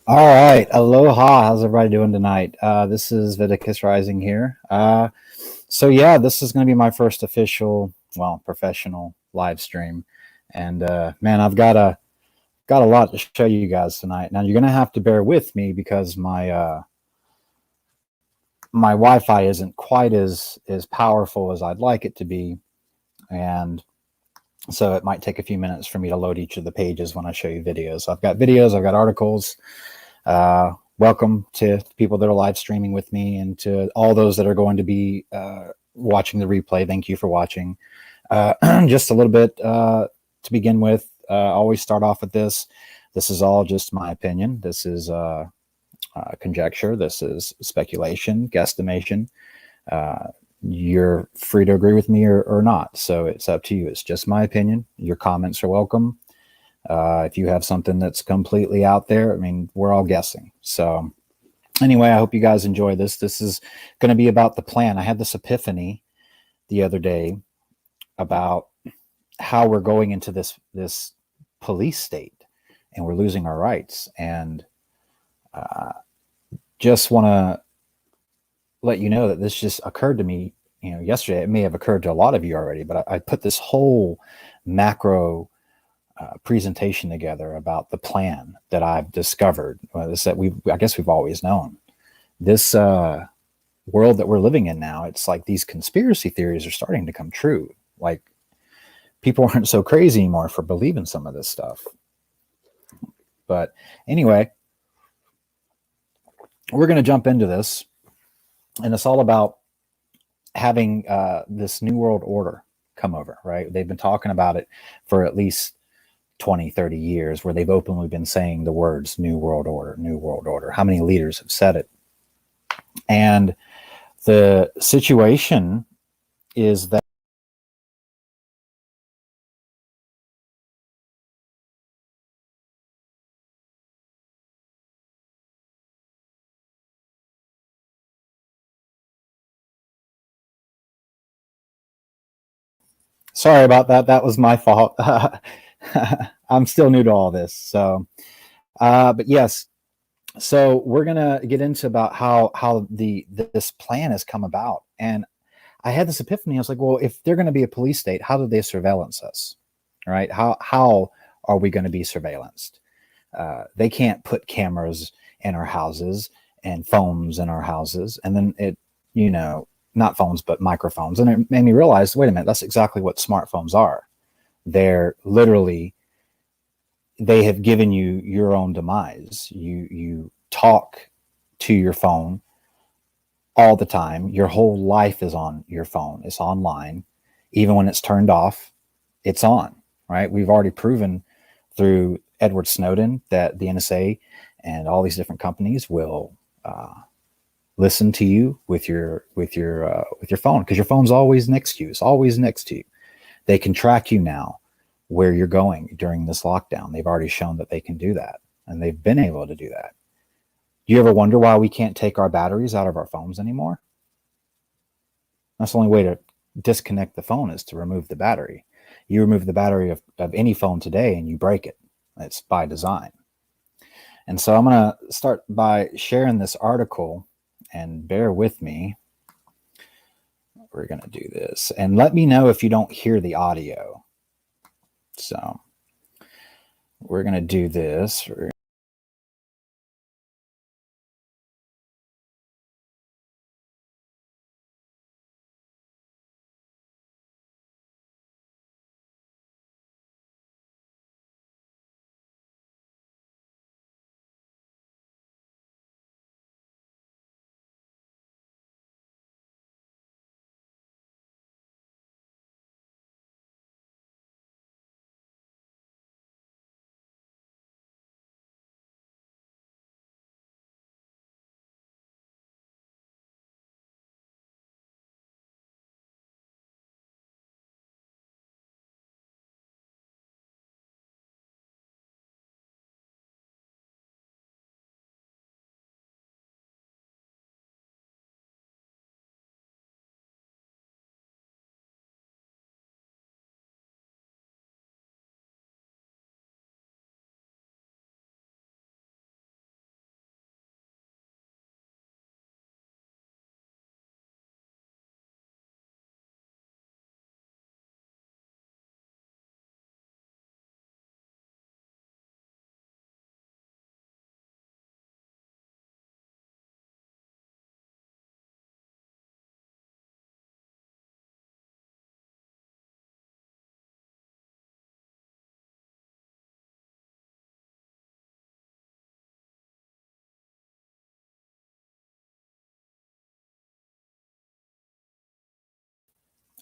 All right, aloha. How's everybody doing tonight? This is Viticus Rising here. So yeah, this is going to be my first official, well, professional live stream, and man, I've got a lot to show you guys tonight. Now you're going to have to bear with me because my Wi-Fi isn't quite as powerful as I'd like it to be, and so it might take a few minutes for me to load each of the pages when I show you videos. So I've got videos, I've got articles. Welcome to people that are live streaming with me, and to all those that are going to be watching the replay. Thank you for watching. Just a little bit to begin with. Always start off with this. This is all just my opinion. This is conjecture. This is speculation, guesstimation. Uh, you're free to agree with me or not. So it's up to you. It's just my opinion. Your comments are welcome. If you have something that's completely out there, I mean, we're all guessing. So anyway, I hope you guys enjoy this. This is going to be about the plan. I had this epiphany the other day about how we're going into this police state and we're losing our rights. And uh, just want to let you know that this just occurred to me, yesterday. It may have occurred to a lot of you already, but I put this whole macro presentation together about the plan that I've discovered. This that I guess we've always known. This world that we're living in now, it's like these conspiracy theories are starting to come true. Like people aren't so crazy anymore for believing some of this stuff. But anyway, we're going to jump into this, and it's all about having this new world order come over, right? They've been talking about it for at least 20, 30 years, where they've openly been saying the words new world order, new world order. How many leaders have said it? And the situation is that, sorry about that. That was my fault. I'm still new to all this. So, but yes, so we're gonna get into about how this plan has come about. And I had this epiphany. I was like, well, if they're going to be a police state, how do they surveillance us? Right? How are we going to be surveillanced? They can't put cameras in our houses and phones in our houses, and then not phones but microphones. And it made me realize, wait a minute, that's exactly what smartphones are. They're literally, they have given you your own demise. You talk to your phone all the time. Your whole life is on your phone. It's online. Even when it's turned off, it's on, right? We've already proven through Edward Snowden that the NSA and all these different companies will listen to you with your phone, because your phone's always next to you. It's always next to you. They can track you now where you're going during this lockdown. They've already shown that they can do that, and they've been able to do that. You ever wonder why we can't take our batteries out of our phones anymore? That's the only way to disconnect the phone, is to remove the battery. You remove the battery of any phone today and you break it. It's by design. And so I'm going to start by sharing this article, and bear with me. We're going to do this, and let me know if you don't hear the audio. So we're going to do this.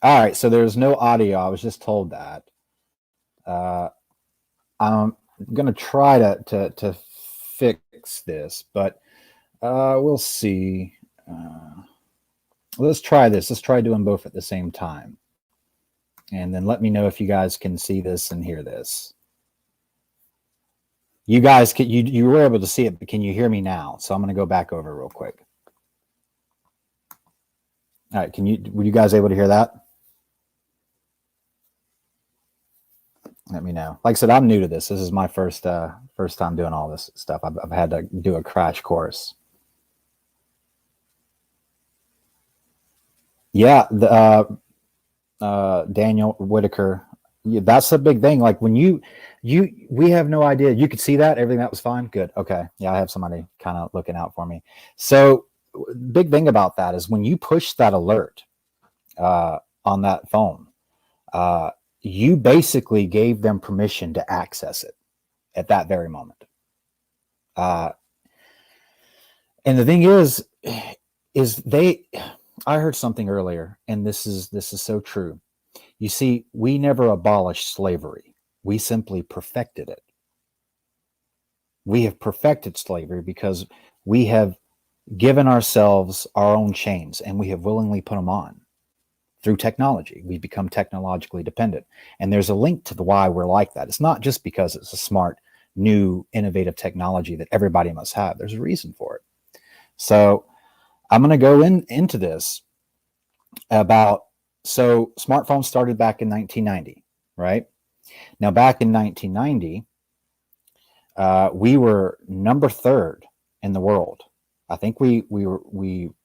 All right, so there's no audio. I was just told that. I'm going to try to fix this, but we'll see. Let's try this. Let's try doing both at the same time. And then let me know if you guys can see this and hear this. You guys, you were able to see it, but can you hear me now? So I'm going to go back over real quick. All right, were you guys able to hear that? Let me know. Like I said, I'm new to this. This is my first time doing all this stuff. I've had to do a crash course. Yeah, Daniel Whitaker. Yeah, that's a big thing. Like when we have no idea. You could see that everything that was fine. Good. Okay. Yeah, I have somebody kind of looking out for me. So big thing about that is when you push that alert on that phone, you basically gave them permission to access it at that very moment. And the thing is I heard something earlier, and this is so true. You see, we never abolished slavery. We simply perfected it. We have perfected slavery because we have given ourselves our own chains, and we have willingly put them on through technology. We become technologically dependent. And there's a link to the why we're like that. It's not just because it's a smart, new, innovative technology that everybody must have. There's a reason for it. So I'm going to go into this so smartphones started back in 1990, right? Now, back in 1990, we were number 3rd in the world. I think we were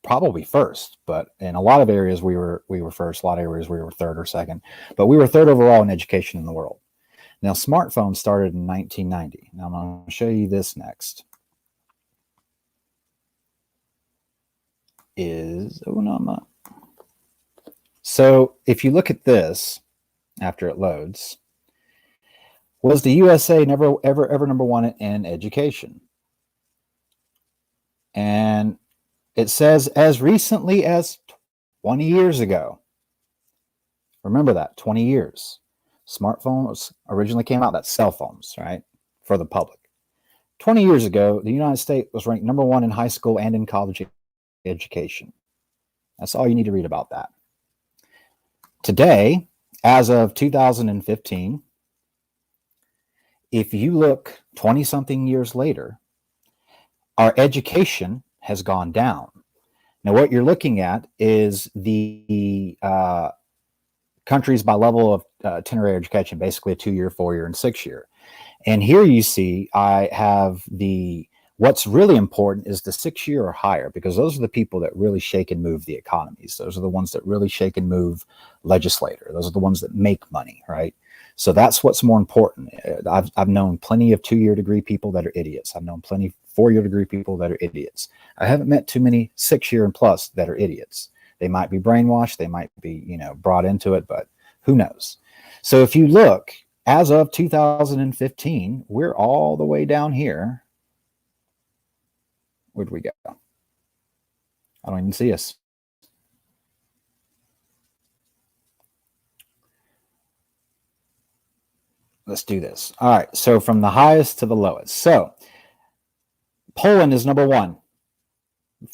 probably first, but in a lot of areas we were first. A lot of areas we were 3rd or 2nd, but we were 3rd overall in education in the world. Now, smartphones started in 1990. Now, I'm going to show you this next. So if you look at this after it loads, was the USA never ever number 1 in education? And it says as recently as 20 years ago. Remember that, 20 years. Smartphones originally came out, that's cell phones, right? For the public. 20 years ago, the United States was ranked number 1 in high school and in college education. That's all you need to read about that. Today, as of 2015, if you look 20-something years later, our education has gone down. Now, what you're looking at is the countries by level of tenure education, basically a 2-year, 4-year, and 6-year. And here you see I have what's really important is the 6-year or higher, because those are the people that really shake and move the economies. Those are the ones that really shake and move legislator. Those are the ones that make money, right? So that's what's more important. I've known plenty of 2-year degree people that are idiots. I've known plenty 4-year degree people that are idiots. I haven't met too many 6-year and plus that are idiots. They might be brainwashed. They might be, brought into it, but who knows? So if you look, as of 2015, we're all the way down here. Where'd we go? I don't even see us. Let's do this. All right. So from the highest to the lowest. So Poland is number 1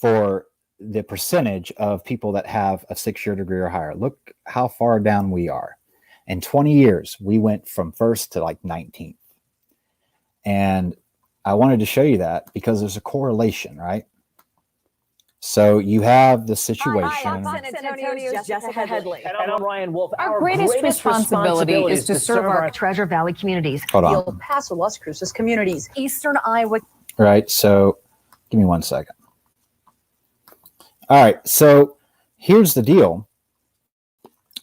for the percentage of people that have a 6-year degree or higher. Look how far down we are. In 20 years, we went from 1st to like 19th. And I wanted to show you that because there's a correlation, right? So you have the situation. Hi, I'm San Antonio's Jessica Headley. And I'm Ryan Wolf. Our greatest responsibility is to serve our Treasure Valley communities, Hold on. El Paso, Las Cruces communities, Eastern Iowa. Right. So give me 1 second. All right. So here's the deal.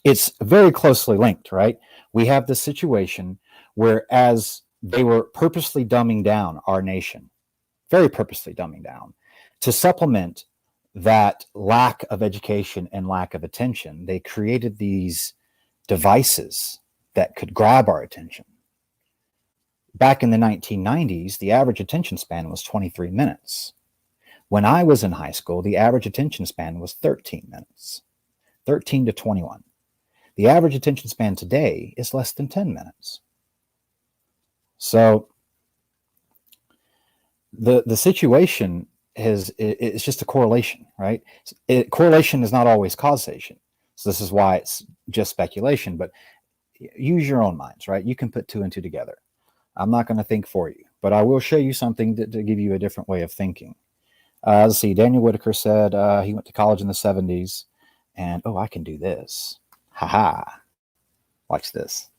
It's very closely linked, right? We have the situation where as they were purposely dumbing down our nation, very purposely dumbing down, to supplement that lack of education and lack of attention, they created these devices that could grab our attention. Back in the 1990s, the average attention span was 23 minutes. When I was in high school, the average attention span was 13 minutes, 13 to 21. The average attention span today is less than 10 minutes. So the situation it's just a correlation, right? Correlation is not always causation. So this is why it's just speculation, but use your own minds, right? You can put two and two together. I'm not going to think for you, but I will show you something to give you a different way of thinking. Let's see. Daniel Whitaker said he went to college in the 70s, and oh, I can do this. Haha. Watch this.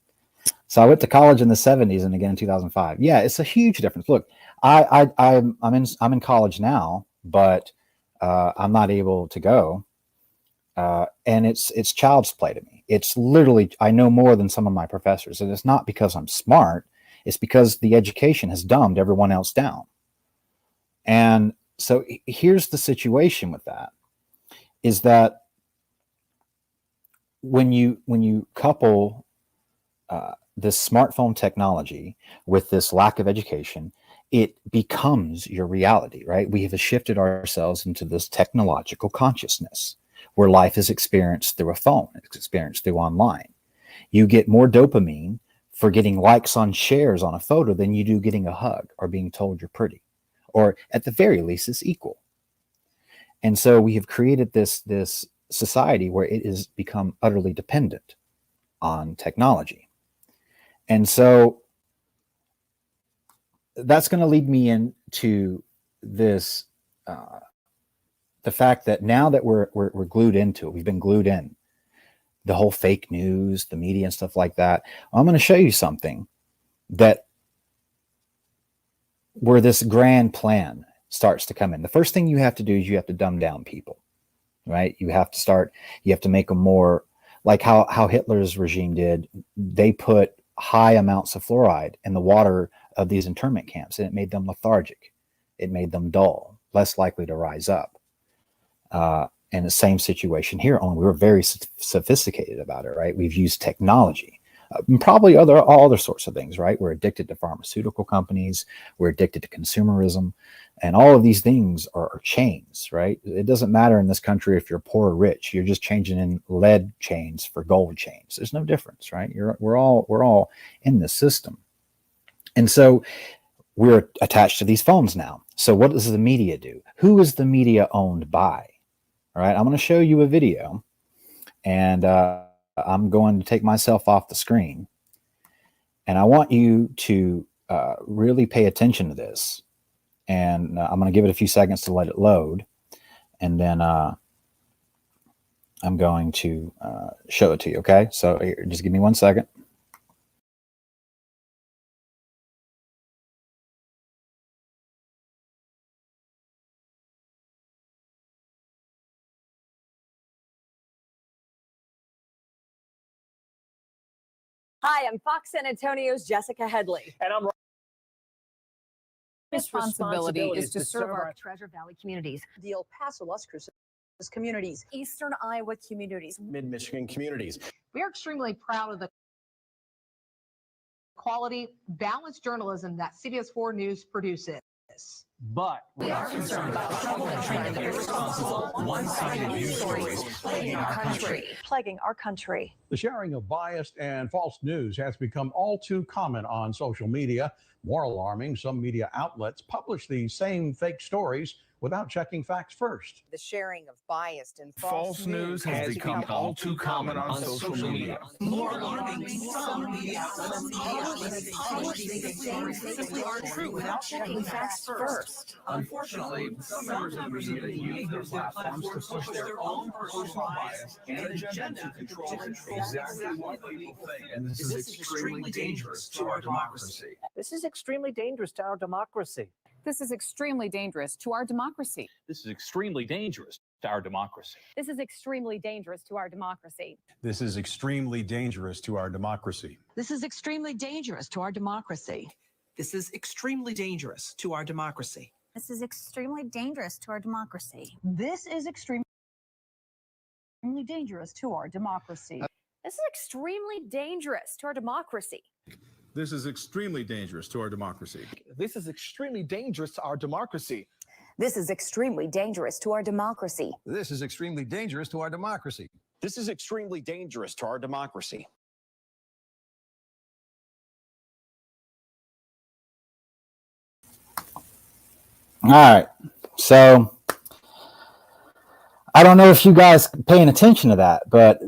So I went to college in the 70s and again in 2005. Yeah, it's a huge difference. Look, I'm in college now, but I'm not able to go, and it's child's play to me. It's literally, I know more than some of my professors, and it's not because I'm smart. It's because the education has dumbed everyone else down. And so here's the situation with that, is that when you couple this smartphone technology with this lack of education, it becomes your reality, right? We have shifted ourselves into this technological consciousness where life is experienced through a phone, it's experienced through online. You get more dopamine for getting likes on shares on a photo than you do getting a hug or being told you're pretty, or at the very least, it's equal. And so we have created this society where it has become utterly dependent on technology. And so that's going to lead me into this, the fact that now that we're glued into it, we've been glued in, the whole fake news, the media and stuff like that. I'm going to show you something that where this grand plan starts to come in. The first thing you have to do is you have to dumb down people, right? You have to make them more like how Hitler's regime did. They put high amounts of fluoride in the water of these internment camps, and it made them lethargic. It made them dull, less likely to rise up. And the same situation here, only we were very sophisticated about it, right? We've used technology, and probably all other sorts of things, right? We're addicted to pharmaceutical companies. We're addicted to consumerism. And all of these things are chains, right? It doesn't matter in this country if you're poor or rich. You're just changing in lead chains for gold chains. There's no difference, right? We're all in this system. And so we're attached to these phones now. So what does the media do? Who is the media owned by? All right, I'm going to show you a video, and I'm going to take myself off the screen. And I want you to really pay attention to this. And I'm going to give it a few seconds to let it load. And then I'm going to show it to you, okay? So here, just give me 1 second. Hi, I'm Fox San Antonio's Jessica Headley. And I'm responsibility is to serve our Treasure Valley communities, the El Paso, Las Cruces communities, Eastern Iowa communities, Mid-Michigan communities. We are extremely proud of the quality, balanced journalism that CBS 4 News produces. But we are concerned about trouble and trend of irresponsible, one-sided news stories plaguing our country. The sharing of biased and false news has become all too common on social media. More alarming, some media outlets publish these same fake stories without checking facts first. The sharing of biased and false news has become all too common on social media. More alarming, some media outlets publish these things simply aren't true without checking facts first. Unfortunately, some members of the media use their platforms to push their own personal bias and agenda to control exactly what people think. And this is extremely dangerous to our democracy. this is extremely dangerous to our democracy. This is extremely dangerous to our democracy. This is extremely dangerous to our democracy. This is extremely dangerous to our democracy. This is extremely dangerous to our democracy. This is extremely dangerous to our democracy. This is extremely dangerous to our democracy. This is extremely dangerous to our democracy. This is extremely dangerous to our democracy. This is extremely dangerous to our democracy. This is extremely dangerous to our democracy. This is extremely dangerous to our democracy. This is extremely dangerous to our democracy. This is extremely dangerous to our democracy. This is extremely dangerous to our democracy. All right. So I don't know if you guys paying attention to that, but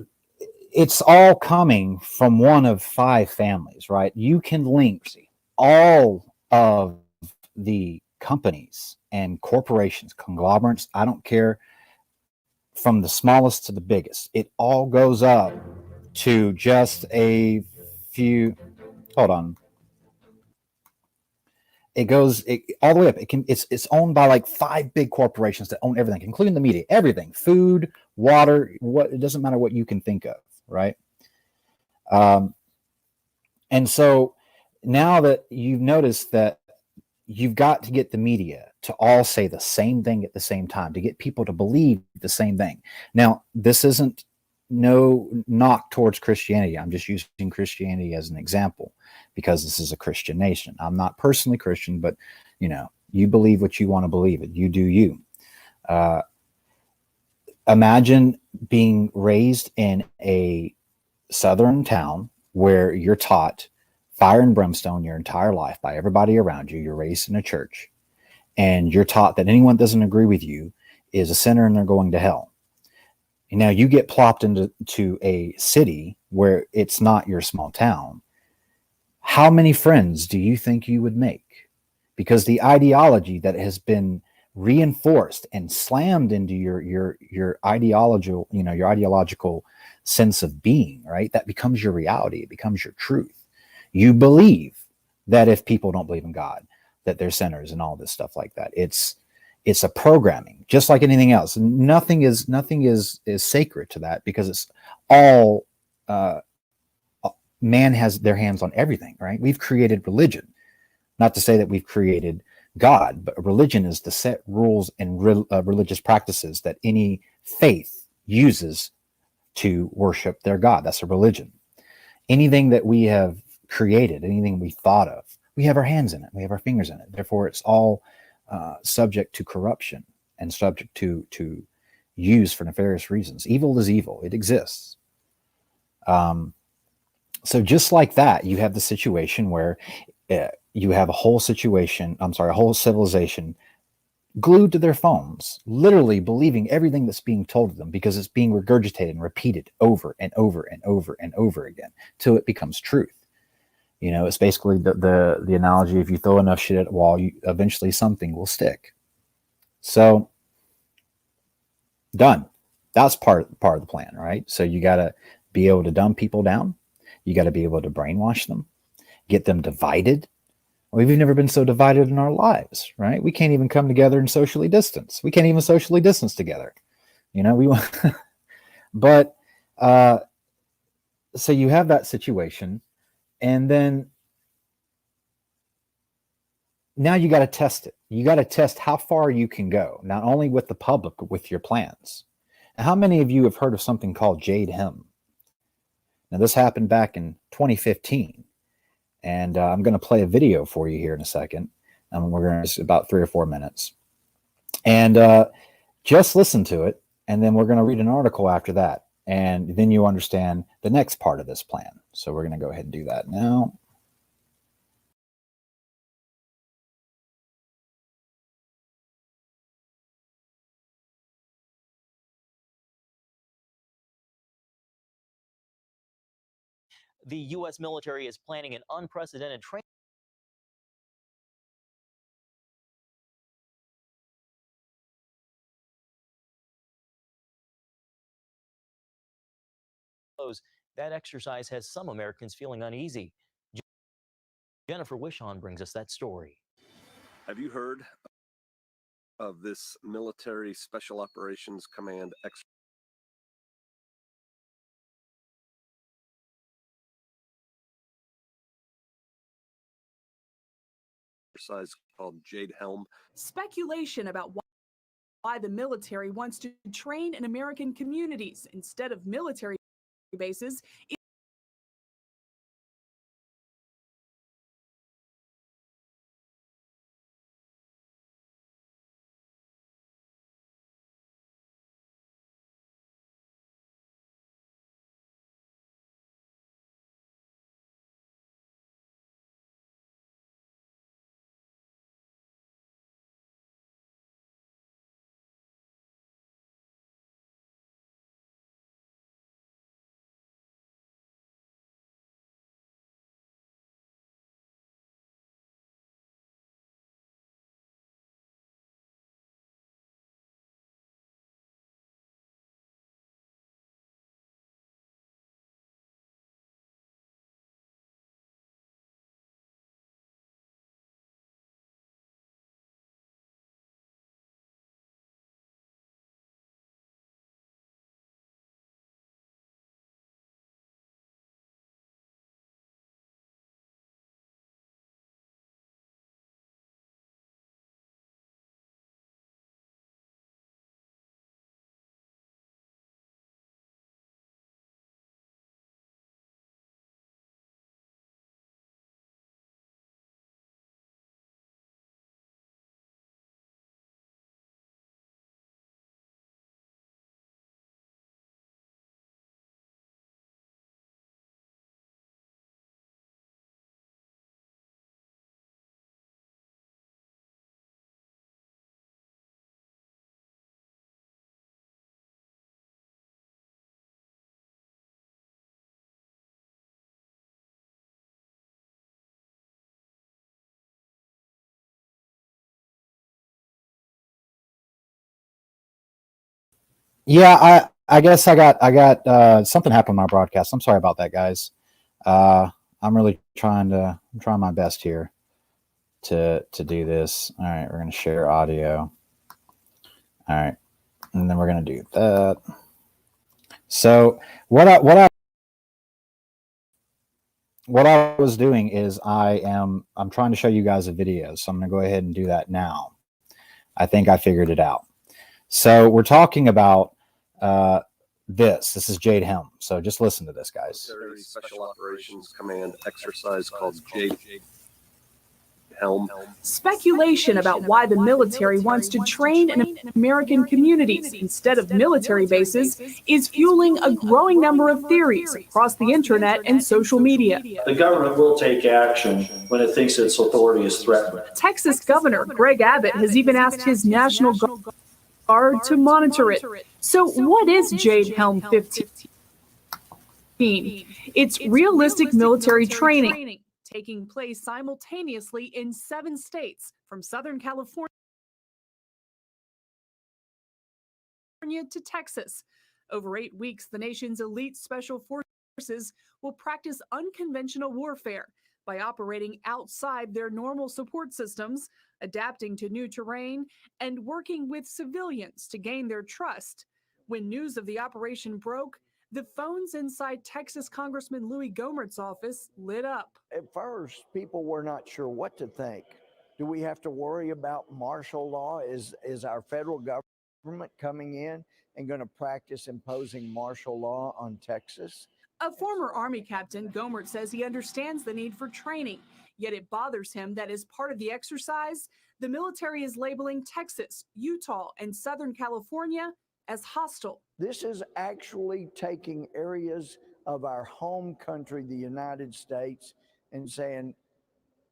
it's all coming from one of 5 families, right? You can link all of the companies and corporations, conglomerates, I don't care, from the smallest to the biggest. It all goes up to just a few. Hold on. It goes all the way up. It's owned by like 5 big corporations that own everything, including the media, everything, food, water, what, it doesn't matter what you can think of, right? And so now that you've noticed that you've got to get the media to all say the same thing at the same time to get people to believe the same thing. Now, this isn't no knock towards Christianity. I'm just using Christianity as an example because this is a Christian nation. I'm not personally Christian, but you know, you believe what you want to believe it. You do you. Imagine being raised in a southern town where you're taught fire and brimstone your entire life by everybody around you. You're raised in a church and you're taught that anyone that doesn't agree with you is a sinner and they're going to hell. And now you get plopped into a city where it's not your small town. How many friends do you think you would make? Because the ideology that has been reinforced and slammed into your ideological, you know, your ideological sense of being, right? That becomes your reality. It becomes your truth. You believe that if people don't believe in God, that they're sinners and all this stuff like that. It's a programming, just like anything else. Nothing is sacred to that because it's all man has their hands on everything, right? We've created religion, not to say that we've created God, but religion is the set rules and religious practices that any faith uses to worship their God. That's a religion. Anything that we have created, anything we thought of, we have our hands in it, we have our fingers in it. Therefore, it's all subject to corruption and subject to use for nefarious reasons. Evil is evil. It exists. So just like that, you have the situation where you have a whole civilization glued to their phones, literally believing everything that's being told to them because it's being regurgitated and repeated over and over and over and over again till it becomes truth. You know, it's basically the analogy: if you throw enough shit at a wall, eventually something will stick. So done. That's part of the plan, right? So you got to be able to dumb people down. You got to be able to brainwash them, get them divided. We've never been so divided in our lives, right? We can't even come together and socially distance. We can't even socially distance together. You know, we want, but so you have that situation, and then now you got to test it. You got to test how far you can go, not only with the public, but with your plans. Now, how many of you have heard of something called Jade Him? Now, this happened back in 2015. And I'm going to play a video for you here in a second. And we're going to about 3 or 4 minutes. And just listen to it. And then we're going to read an article after that. And then you understand the next part of this plan. So we're going to go ahead and do that now. The U.S. military is planning an unprecedented training. That exercise has some Americans feeling uneasy. Jennifer Wishon brings us that story. Have you heard of this military special operations command exercise called Jade Helm? Speculation about why the military wants to train in American communities instead of military bases I guess I got something happened on my broadcast. I'm sorry about that, guys. I'm really trying my best here to do this. All right, we're gonna share audio. All right, and then we're gonna do that. So what I was doing is I'm trying to show you guys a video. So I'm gonna go ahead and do that now. I think I figured it out. So we're talking about this is Jade Helm. So just listen to this, guys. Special Operations Command exercise called Jade Helm. Speculation about why the military wants to train in American communities instead of military bases is fueling a growing number of theories across the internet and social media. The government will take action when it thinks its authority is threatened. Texas Governor Greg Abbott has even asked his National Guard to monitor it. So what is Jade Helm 15? It's realistic military training taking place simultaneously in 7 states, from Southern California to Texas. Over 8 weeks, the nation's elite special forces will practice unconventional warfare by operating outside their normal support systems, adapting to new terrain, and working with civilians to gain their trust. When news of the operation broke, the phones inside Texas Congressman Louis Gohmert's office lit up. At first, people were not sure what to think. Do we have to worry about martial law? Is our federal government coming in and going to practice imposing martial law on Texas? A former Army captain, Gohmert says he understands the need for training, yet it bothers him that as part of the exercise, the military is labeling Texas, Utah, and Southern California as hostile. This is actually taking areas of our home country, the United States, and saying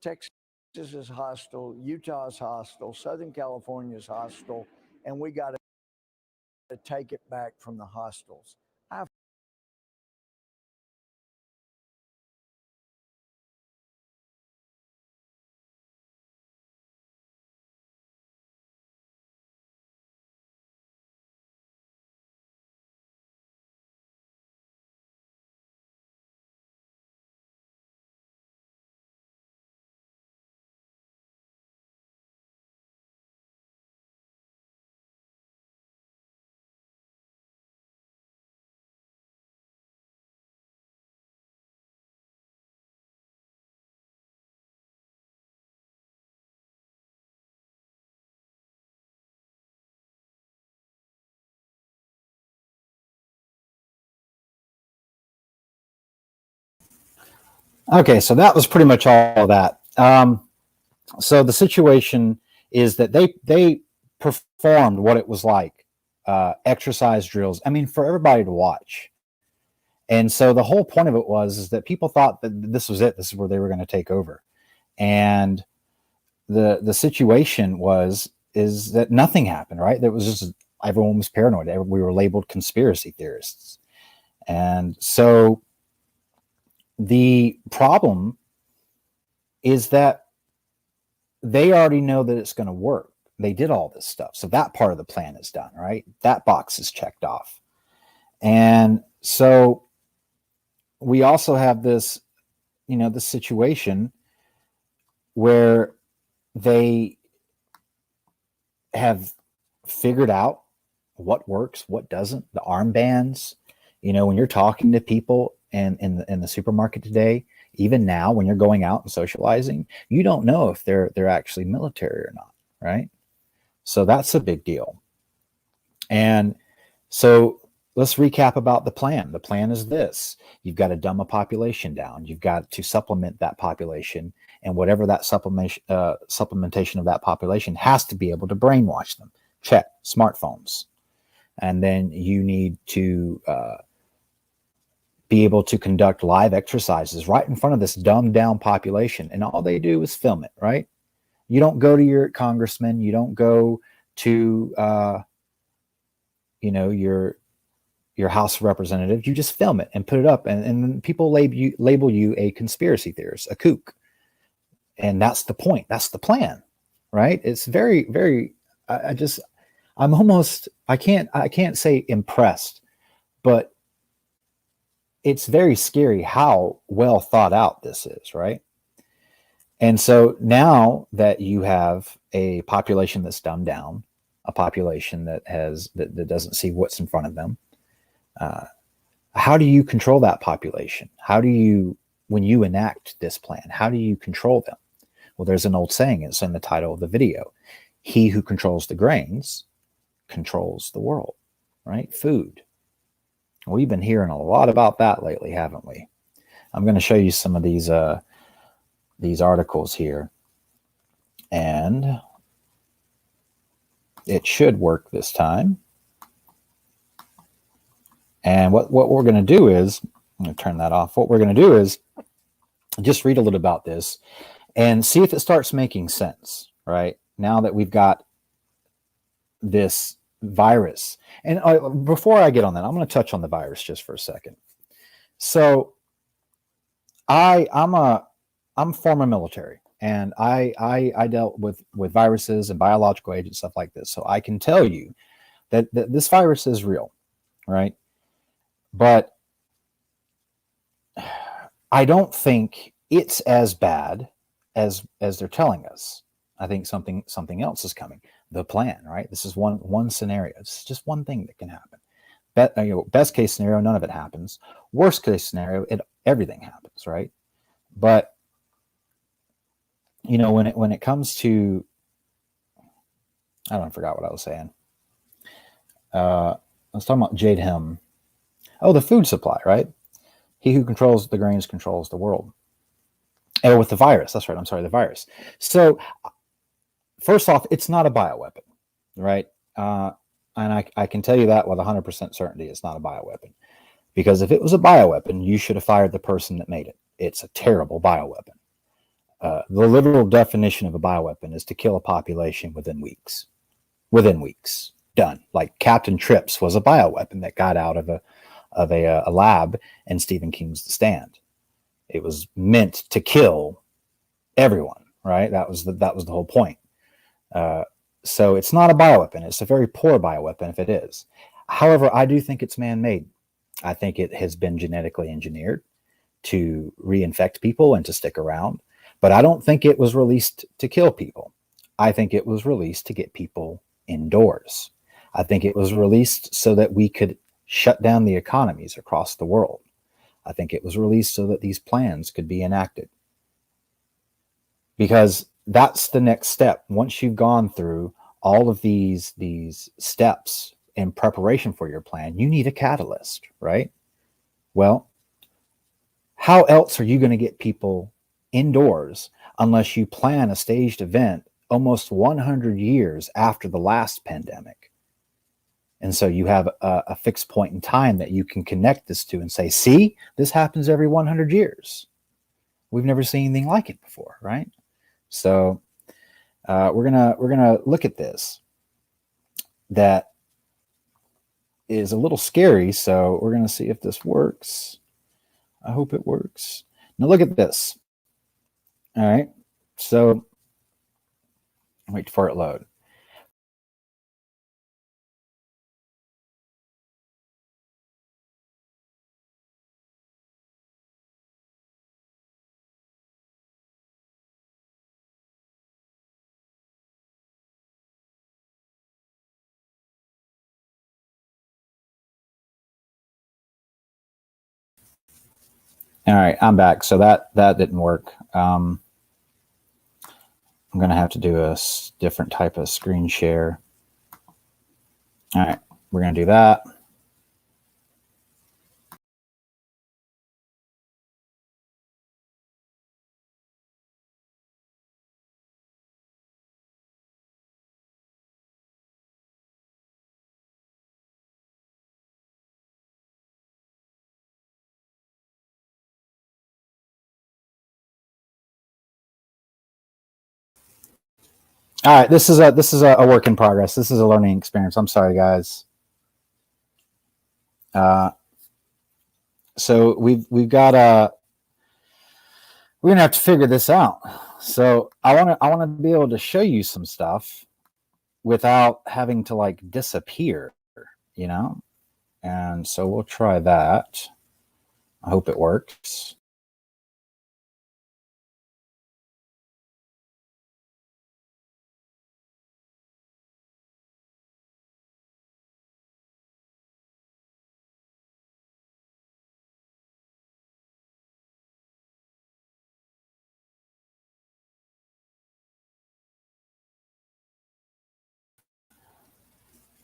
Texas is hostile, Utah is hostile, Southern California is hostile, and we got to take it back from the hostiles. Okay, so that was pretty much all that. So the situation is that they performed what it was like, exercise drills. I mean, for everybody to watch. And so the whole point of it is that people thought that this was it. This is where they were going to take over. And the situation is that nothing happened, right? There was just everyone was paranoid. We were labeled conspiracy theorists. And so the problem is that they already know that it's going to work. They did all this stuff. So that part of the plan is done, right? That box is checked off. And so we also have this, this situation where they have figured out what works, what doesn't, the armbands. When you're talking to people in the supermarket today, even now when you're going out and socializing, you don't know if they're actually military or not, right? So that's a big deal. And so let's recap about the plan. The plan is this: you've got to dumb a population down. You've got to supplement that population, and whatever that supplementation of that population has to be able to brainwash them. Check smartphones. And then you need to be able to conduct live exercises right in front of this dumbed down population. And all they do is film it, right? You don't go to your congressman. You don't go to, your House representative. You just film it and put it up. And people label you a conspiracy theorist, a kook. And that's the point. That's the plan, right? It's very, very, I can't say impressed, but it's very scary how well thought out this is, right? And so now that you have a population that's dumbed down, a population that doesn't see what's in front of them, how do you control that population? How do you, when you enact this plan, how do you control them? Well, there's an old saying, it's in the title of the video. He who controls the grains controls the world, right? Food. We've been hearing a lot about that lately, haven't we? I'm going to show you some of these articles here, and it should work this time. And what we're going to do is, I'm going to turn that off. What we're going to do is just read a little about this and see if it starts making sense, right? Now that we've got this virus. And before I get on that, I'm going to touch on the virus just for a second. So I'm former military, and I dealt with viruses and biological agents, stuff like this. So I can tell you that this virus is real, right? But I don't think it's as bad as they're telling us. I think something else is coming. The plan, right? This is one scenario. It's just one thing that can happen. Best case scenario, none of it happens. Worst case scenario, everything happens, right? But when it comes to, I forgot what I was saying. I was talking about Jade Helm. Oh, the food supply, right? He who controls the grains controls the world. Oh, with the virus. That's right. I'm sorry, the virus. So first off, it's not a bioweapon, right? And I can tell you that with 100% certainty, it's not a bioweapon. Because if it was a bioweapon, you should have fired the person that made it. It's a terrible bioweapon. The literal definition of a bioweapon is to kill a population within weeks. Within weeks. Done. Like Captain Trips was a bioweapon that got out of a lab in Stephen King's The Stand. It was meant to kill everyone, right? That was the whole point. So it's not a bioweapon. It's a very poor bioweapon if it is. However, I do think it's man-made. I think it has been genetically engineered to reinfect people and to stick around. But I don't think it was released to kill people. I think it was released to get people indoors. I think it was released so that we could shut down the economies across the world. I think it was released so that these plans could be enacted. Because that's the next step. Once you've gone through all of these steps in preparation for your plan, you need a catalyst, right? Well, how else are you going to get people indoors unless you plan a staged event almost 100 years after the last pandemic? And so you have a fixed point in time that you can connect this to and say, see, this happens every 100 years. We've never seen anything like it before, right? So we're gonna look at this. That is a little scary, so we're gonna see if this works. I hope it works. Now look at this. All right, so wait for it load. All right, I'm back. So that didn't work. I'm going to have to do a different type of screen share. All right, we're going to do that. All right, this is a work in progress. This is a learning experience. I'm sorry, guys. So we've got we're gonna have to figure this out. So I want to be able to show you some stuff without having to like disappear, you know? And so we'll try that. I hope it works.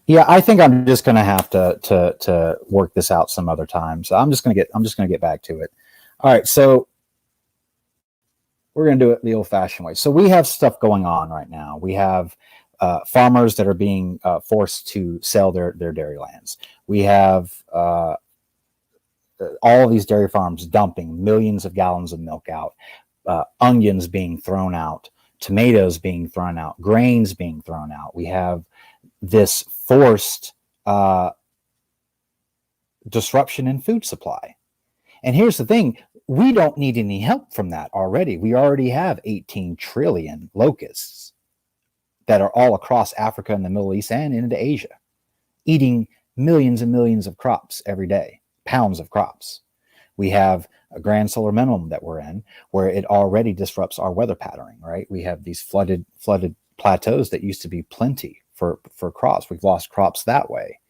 Yeah, I think I'm just going to have to work this out some other time. So I'm just going to get back to it. All right, so we're going to do it the old-fashioned way. So we have stuff going on right now. We have farmers that are being forced to sell their dairy lands. We have all of these dairy farms dumping millions of gallons of milk out, onions being thrown out, tomatoes being thrown out, grains being thrown out. We have this forced disruption in food supply. And here's the thing, we don't need any help from that already. We already have 18 trillion locusts that are all across Africa and the Middle East and into Asia, eating millions and millions of crops every day, pounds of crops. We have a grand solar minimum that we're in, where it already disrupts our weather patterning, right? We have these flooded plateaus that used to be plenty for crops. We've lost crops that way.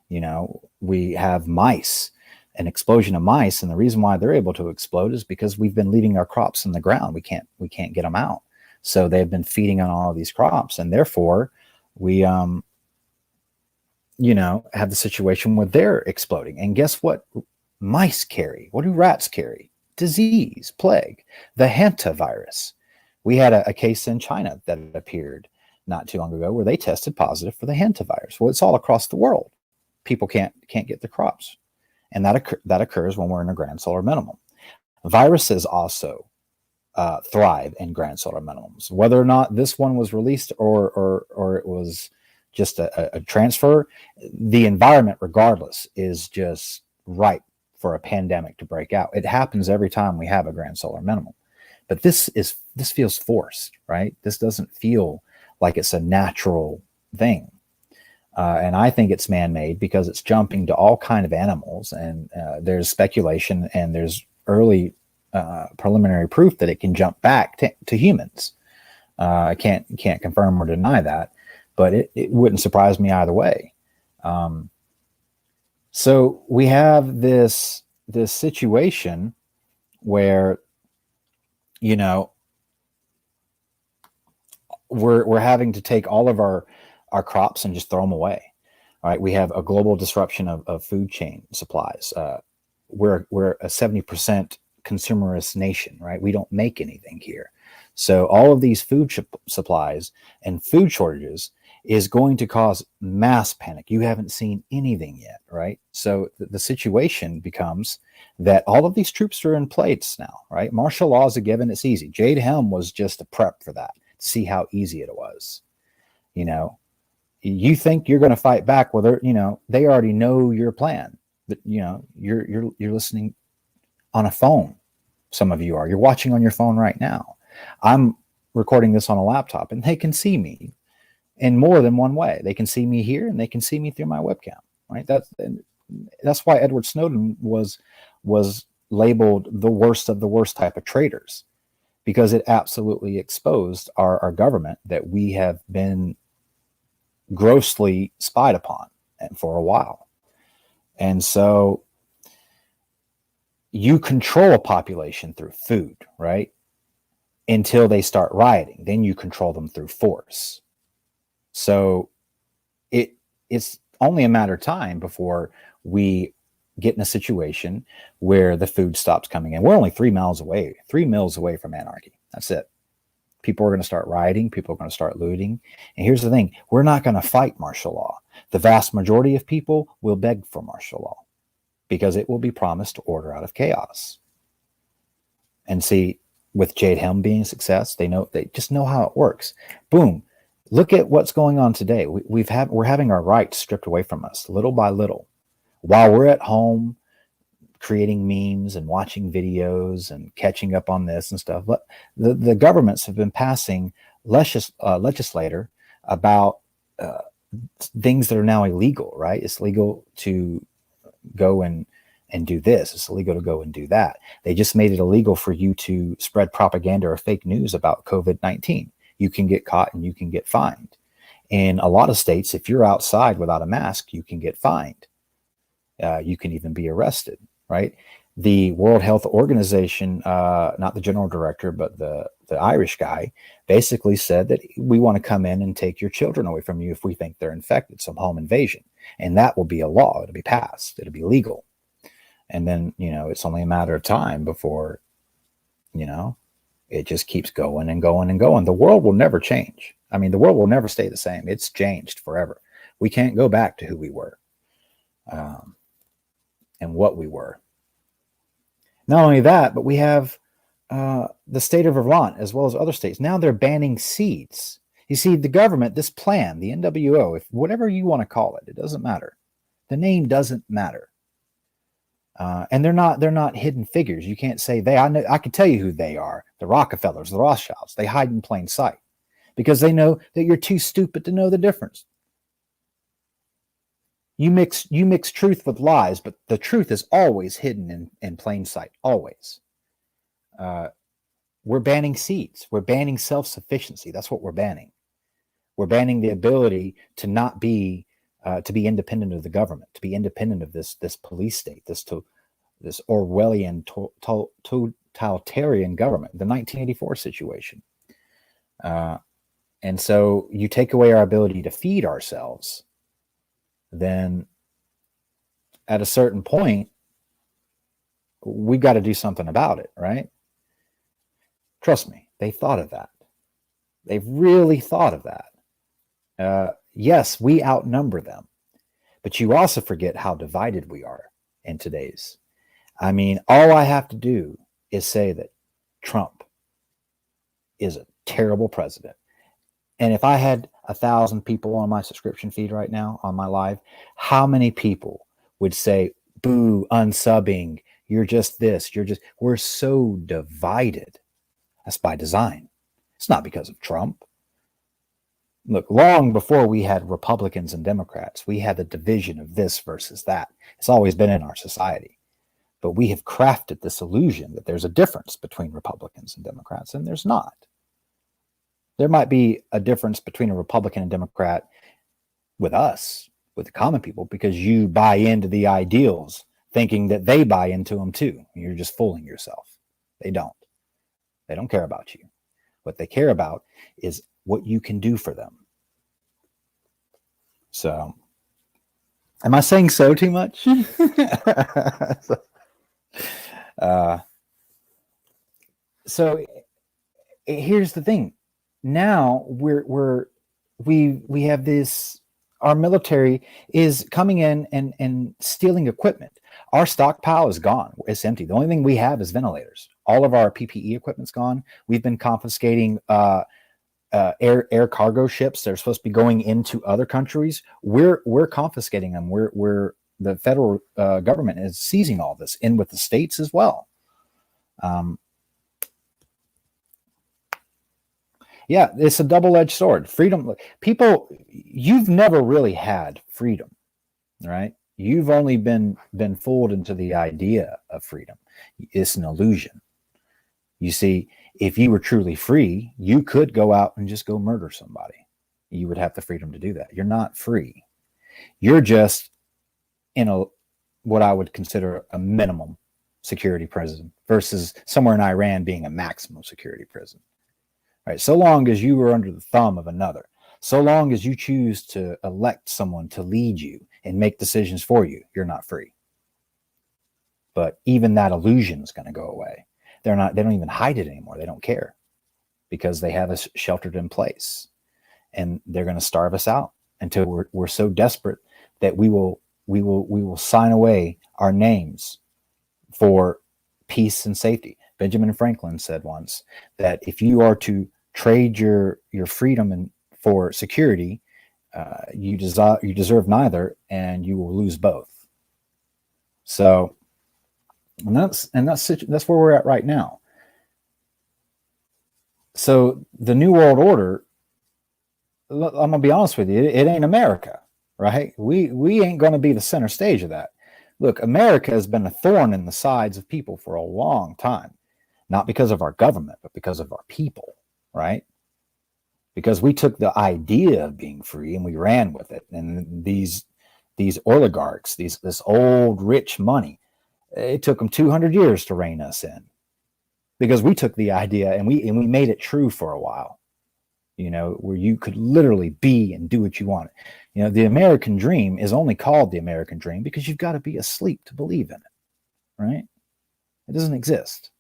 You know, we have mice, an explosion of mice, and the reason why they're able to explode is because we've been leaving our crops in the ground. We can't get them out. So they've been feeding on all of these crops, and therefore we you know, have the situation where they're exploding. And guess what mice carry? What do rats carry? Disease, plague, the hantavirus. We had a case in China that appeared not too long ago where they tested positive for the hantavirus. Well, it's all across the world. People can't get the crops, and that occurs when we're in a grand solar minimum. Viruses also thrive in grand solar minimums. Whether or not this one was released or it was just a transfer, the environment, regardless, is just ripe for a pandemic to break out. It happens every time we have a grand solar minimum, but this feels forced, right? This doesn't feel like it's a natural thing. And I think it's man-made because it's jumping to all kind of animals, and there's speculation and there's early preliminary proof that it can jump back to humans. I can't confirm or deny that, but it wouldn't surprise me either way. So we have this situation where, you know, we're having to take all of our crops and just throw them away. All right, we have a global disruption of food chain supplies. We're a 70% consumerist nation, right? We don't make anything here. So all of these food supplies and food shortages is going to cause mass panic. You haven't seen anything yet, right? So the situation becomes that all of these troops are in place now, right? Martial law is a given. It's easy. Jade Helm was just a prep for that, to see how easy it was. You know, you think you're going to fight back, well, you know, they already know your plan. But you know, you're listening on a phone. Some of you are. You're watching on your phone right now. I'm recording this on a laptop, and they can see me in more than one way. They can see me here, and they can see me through my webcam. Right. That's why Edward Snowden was labeled the worst of the worst type of traitors, because it absolutely exposed our government that we have been grossly spied upon and for a while. And so you control a population through food, right? Until they start rioting. Then you control them through force. So it's only a matter of time before we get in a situation where the food stops coming in. We're only 3 miles away from anarchy. That's it. People are going to start rioting. People are going to start looting. And here's the thing. We're not going to fight martial law. The vast majority of people will beg for martial law because it will be promised order out of chaos. And see, with Jade Helm being a success, they just know how it works. Boom. Look at what's going on today. We're having our rights stripped away from us little by little while we're at home creating memes and watching videos and catching up on this and stuff. But the governments have been passing legislator about things that are now illegal, right? It's legal to go and do this. It's illegal to go and do that. They just made it illegal for you to spread propaganda or fake news about COVID-19. You can get caught and you can get fined. In a lot of states, if you're outside without a mask, you can get fined. You can even be arrested, right? The World Health Organization, not the general director, but the Irish guy, basically said that we want to come in and take your children away from you if we think they're infected, some home invasion. And that will be a law. It'll be passed. It'll be legal. And then, it's only a matter of time before, it just keeps going and going and going. The world will never change. I mean, the world will never stay the same. It's changed forever. We can't go back to who we were and what we were. Not only that, but we have the state of Vermont as well as other states. Now they're banning seeds. You see, the government, this plan, the NWO, if whatever you want to call it, it doesn't matter. The name doesn't matter. And they're not hidden figures. You can't say they. I can tell you who they are. The Rockefellers, the Rothschilds. They hide in plain sight because they know that you're too stupid to know the difference. You mix truth with lies, but the truth is always hidden in plain sight. Always. We're banning seeds. We're banning self-sufficiency. That's what we're banning. We're banning the ability to not be to be independent of the government, to be independent of this police state, this Orwellian totalitarian government, the 1984 situation. And so you take away our ability to feed ourselves, then at a certain point, we've got to do something about it, right? Trust me, they thought of that. They've really thought of that. Yes, we outnumber them, but you also forget how divided we are in today's. I mean, all I have to do is say that Trump is a terrible president. And if I had 1,000 people on my subscription feed right now on my live, how many people would say, boo, unsubbing, you're just this, we're so divided. That's by design. It's not because of Trump. Look, long before we had Republicans and Democrats, we had the division of this versus that. It's always been in our society. But we have crafted this illusion that there's a difference between Republicans and Democrats, and there's not. There might be a difference between a Republican and Democrat with us, with the common people, because you buy into the ideals thinking that they buy into them too. You're just fooling yourself. They don't. They don't care about you. What they care about is what you can do for them. So, am I saying so too much? So here's the thing. Now we have this, our military is coming in and stealing equipment. Our stockpile is gone. It's empty. The only thing we have is ventilators. All of our PPE equipment's gone. We've been confiscating air cargo ships. They're supposed to be going into other countries. We're confiscating them. We're the federal government is seizing all this, in with the states as well. Yeah, it's a double-edged sword. Freedom, people, you've never really had freedom, right? You've only been fooled into the idea of freedom. It's an illusion. You see, if you were truly free, you could go out and just go murder somebody. You would have the freedom to do that. You're not free. You're just in what I would consider a minimum security prison versus somewhere in Iran being a maximum security prison. Right? So long as you are under the thumb of another, so long as you choose to elect someone to lead you and make decisions for you, you're not free. But even that illusion is going to go away. They don't even hide it anymore. They don't care because they have us sheltered in place, and they're going to starve us out until we're so desperate that we will sign away our names for peace and safety. Benjamin Franklin said once that if you are to trade your freedom for security, you deserve neither, and you will lose both. So, and that's where we're at right now. So the New World Order I'm gonna be honest with you, it ain't America, right? We ain't gonna be the center stage of that. Look, America has been a thorn in the sides of people for a long time, not because of our government, but because of our people, right? Because we took the idea of being free and we ran with it. And these oligarchs, this old rich money, it took them 200 years to rein us in, because we took the idea and we made it true for a while, you know, where you could literally be and do what you wanted. You know, the American dream is only called the American dream because you've got to be asleep to believe in it, right? It doesn't exist.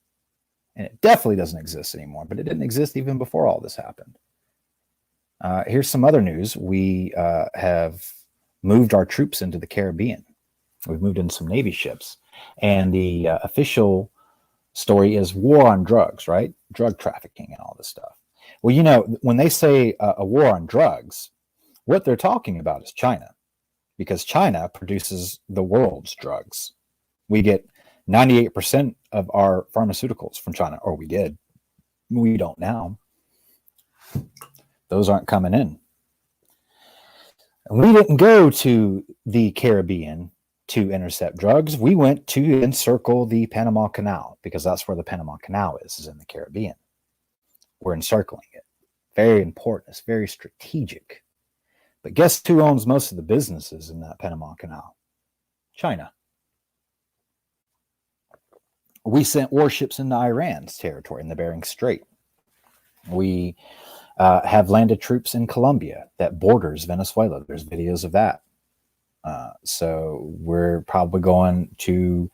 And it definitely doesn't exist anymore, but it didn't exist even before all this happened. Here's some other news. We have moved our troops into the Caribbean. We've moved in some Navy ships. And the official story is war on drugs, right? Drug trafficking and all this stuff. Well, you know, when they say a war on drugs, what they're talking about is China, because China produces the world's drugs. We get 98% of our pharmaceuticals from China, or we did. We don't now. Those aren't coming in. And we didn't go to the Caribbean to intercept drugs. We went to encircle the Panama Canal, because that's where the Panama Canal is in the Caribbean. We're encircling it. Very important. It's very strategic. But guess who owns most of the businesses in that Panama Canal? China. We sent warships into Iran's territory in the Bering Strait. We have landed troops in Colombia that borders Venezuela. There's videos of that. So we're probably going to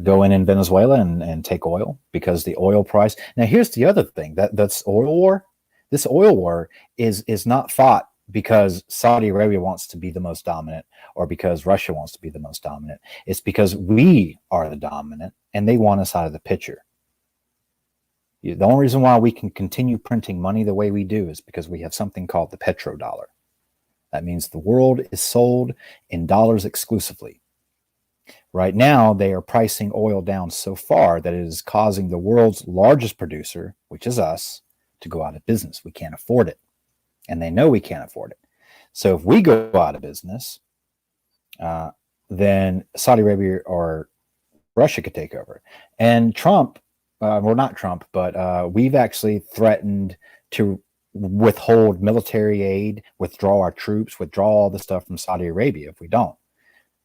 go in Venezuela and take oil, because the oil price. Now, here's the other thing. That's oil war. This oil war is not fought because Saudi Arabia wants to be the most dominant, or because Russia wants to be the most dominant. It's because we are the dominant and they want us out of the picture. The only reason why we can continue printing money the way we do is because we have something called the petrodollar. That means the world is sold in dollars exclusively. Right now, they are pricing oil down so far that it is causing the world's largest producer, which is us, to go out of business. We can't afford it. And they know we can't afford it. So if we go out of business, then Saudi Arabia or Russia could take over. And Trump, well, not Trump, but we've actually threatened to withhold military aid, withdraw our troops, withdraw all the stuff from Saudi Arabia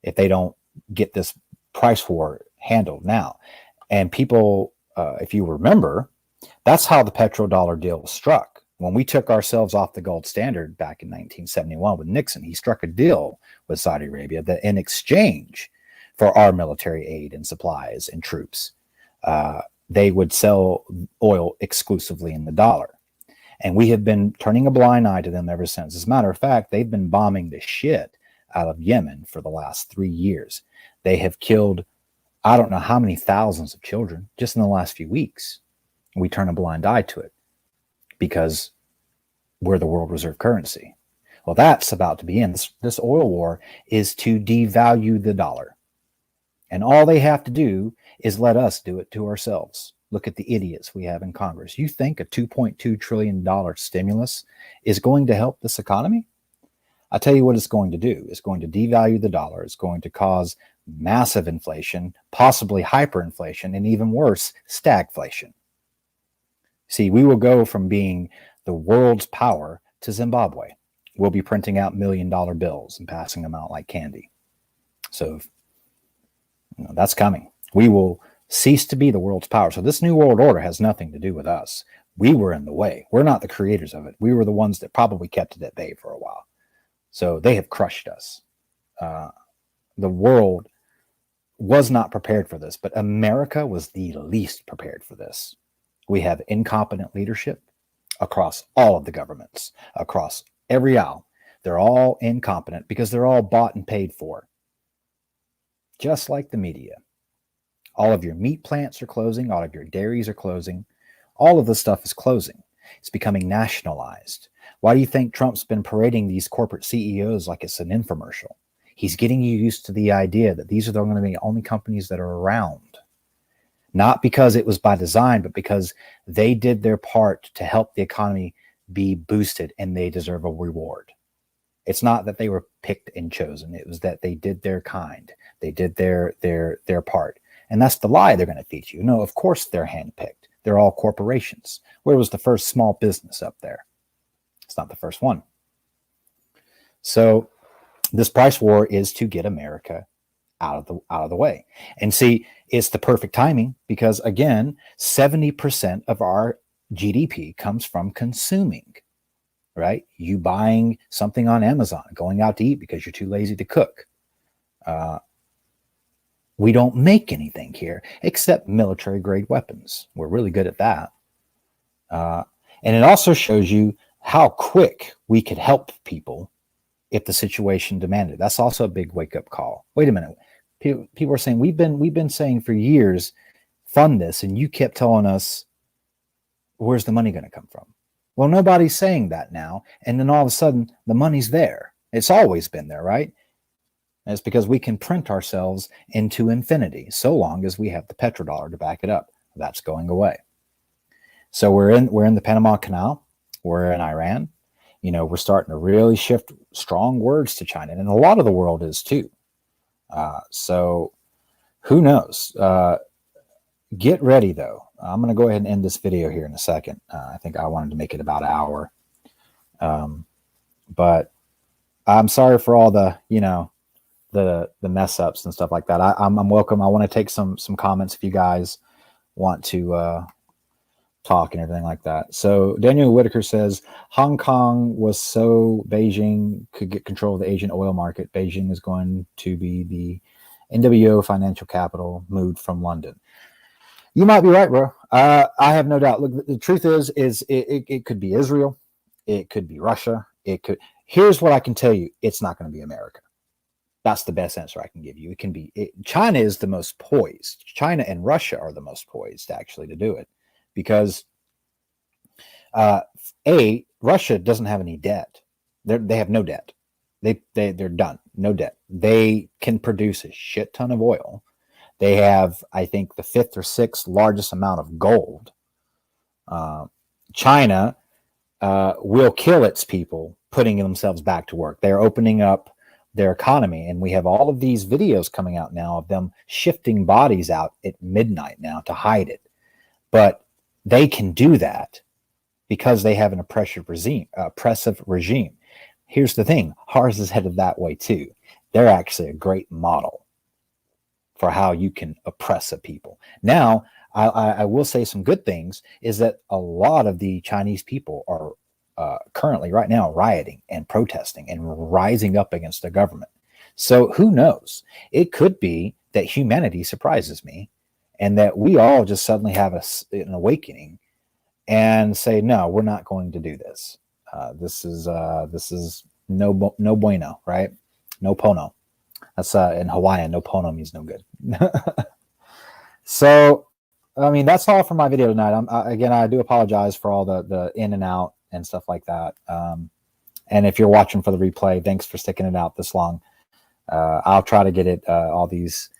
if they don't get this price war handled now. And people, if you remember, that's how the petrodollar deal was struck. When we took ourselves off the gold standard back in 1971 with Nixon, he struck a deal with Saudi Arabia that in exchange for our military aid and supplies and troops, they would sell oil exclusively in the dollar. And we have been turning a blind eye to them ever since. As a matter of fact, they've been bombing the shit out of Yemen for the last 3 years. They have killed, I don't know how many thousands of children just in the last few weeks. We turn a blind eye to it because we're the world reserve currency. Well, that's about to be in. This oil war is to devalue the dollar. And all they have to do is let us do it to ourselves. Look at the idiots we have in Congress. You think a $2.2 trillion stimulus is going to help this economy? I'll tell you what it's going to do. It's going to devalue the dollar. It's going to cause massive inflation, possibly hyperinflation, and even worse, stagflation. See, we will go from being the world's power to Zimbabwe. We'll be printing out $1 million bills and passing them out like candy. So that's coming. We will cease to be the world's power. So this new world order has nothing to do with us. We were in the way. We're not the creators of it. We were the ones that probably kept it at bay for a while. So they have crushed us. The world was not prepared for this, but America was the least prepared for this. We have incompetent leadership across all of the governments, across every aisle. They're all incompetent because they're all bought and paid for. Just like the media. All of your meat plants are closing. All of your dairies are closing. All of this stuff is closing. It's becoming nationalized. Why do you think Trump's been parading these corporate CEOs like it's an infomercial? He's getting you used to the idea that these are going to be the only companies that are around. Not because it was by design, but because they did their part to help the economy be boosted and they deserve a reward. It's not that they were picked and chosen. It was that they did their kind. They did their part. And that's the lie they're going to feed you. No, of course they're handpicked. They're all corporations. Where was the first small business up there? It's not the first one. So this price war is to get America out of the way. And see, it's the perfect timing because, again, 70% of our GDP comes from consuming, right? You buying something on Amazon, going out to eat because you're too lazy to cook. We don't make anything here except military grade weapons. We're really good at that. And it also shows you how quick we could help people if the situation demanded. That's also a big wake up call. Wait a minute. People are saying, we've been saying for years, fund this. And you kept telling us, where's the money going to come from? Well, nobody's saying that now. And then all of a sudden the money's there. It's always been there, right? And it's because we can print ourselves into infinity so long as we have the petrodollar to back it up. That's going away. So we're in the Panama Canal. We're in Iran. You know, we're starting to really shift strong words to China, and a lot of the world is too. So who knows? Get ready though. I'm going to go ahead and end this video here in a second. I think I wanted to make it about an hour. But I'm sorry for all the, you know, the mess ups and stuff like that. I'm welcome. I want to take some comments if you guys want to talk and everything like that. So Daniel Whitaker says Hong Kong was so Beijing could get control of the Asian oil market. Beijing is going to be the NWO financial capital moved from London. You might be right, bro. I have no doubt. Look, the truth is it could be Israel. It could be Russia. It could. Here's what I can tell you. It's not going to be America. That's the best answer I can give you. It can be China is the most poised. China and Russia are the most poised actually to do it. Because Russia doesn't have any debt. They have no debt. They're done. No debt. They can produce a shit ton of oil. They have, I think, the 5th or 6th largest amount of gold. China will kill its people putting themselves back to work. They're opening up their economy, and we have all of these videos coming out now of them shifting bodies out at midnight now to hide it. But they can do that because they have an oppressive regime. Here's the thing. Ours is headed that way too. They're actually a great model for how you can oppress a people. Now, I will say some good things is that a lot of the Chinese people are currently right now rioting and protesting and rising up against the government. So who knows? It could be that humanity surprises me and that we all just suddenly have an awakening and say, no, we're not going to do this. This is no bueno, right? No pono. That's in Hawaiian, no pono means no good. So, I mean, that's all for my video tonight. Again, I do apologize for all the in and out and stuff like that. And if you're watching for the replay, thanks for sticking it out this long. I'll try to get it, all these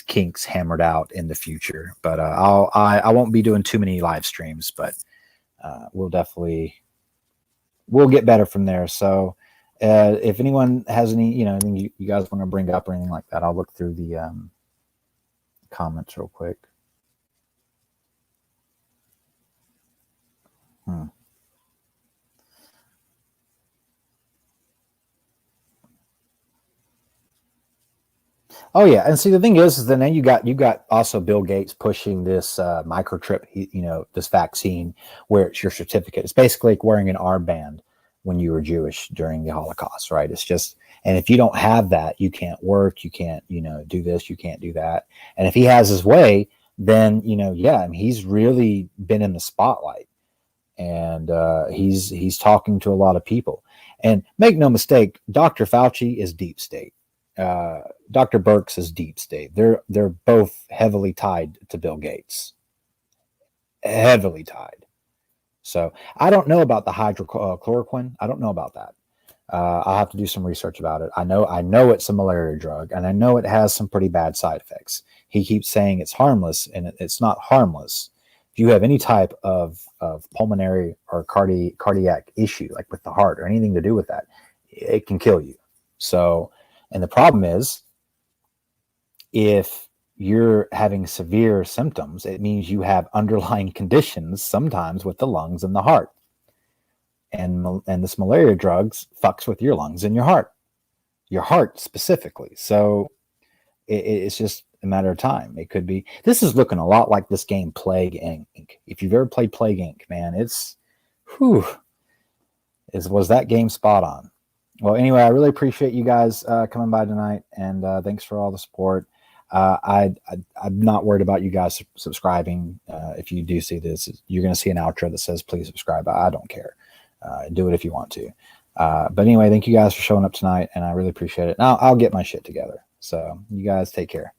kinks hammered out in the future, but I won't be doing too many live streams, but we'll get better from there. So if anyone has any, you know, anything you guys want to bring up or anything like that, I'll look through the comments real quick. Oh yeah, and see the thing is then you got also Bill Gates pushing this microchip, you know, this vaccine where it's your certificate. It's basically like wearing an armband when you were Jewish during the Holocaust, right? It's just, and if you don't have that, you can't work, you can't, you know, do this, you can't do that. And if he has his way, then, you know, yeah, I mean, he's really been in the spotlight, and he's talking to a lot of people. And make no mistake, Dr. Fauci is deep state. Dr. Birx is deep state. They're both heavily tied to Bill Gates. Heavily tied. So I don't know about the hydrochloroquine. I don't know about that. I'll have to do some research about it. I know it's a malaria drug, and I know it has some pretty bad side effects. He keeps saying it's harmless, and it's not harmless. if you have any type of pulmonary or cardiac issue, like with the heart or anything to do with that, it can kill you. So, and the problem is, if you're having severe symptoms, it means you have underlying conditions sometimes with the lungs and the heart. And this malaria drugs fucks with your lungs and your heart specifically. So it's just a matter of time. It could be, this is looking a lot like this game Plague Inc. If you've ever played Plague Inc., man, was that game spot on. Well, anyway, I really appreciate you guys coming by tonight, and thanks for all the support. I'm not worried about you guys subscribing. If you do see this, you're going to see an outro that says, please subscribe. I don't care. Do it if you want to. But anyway, thank you guys for showing up tonight, and I really appreciate it. Now I'll get my shit together. So you guys take care.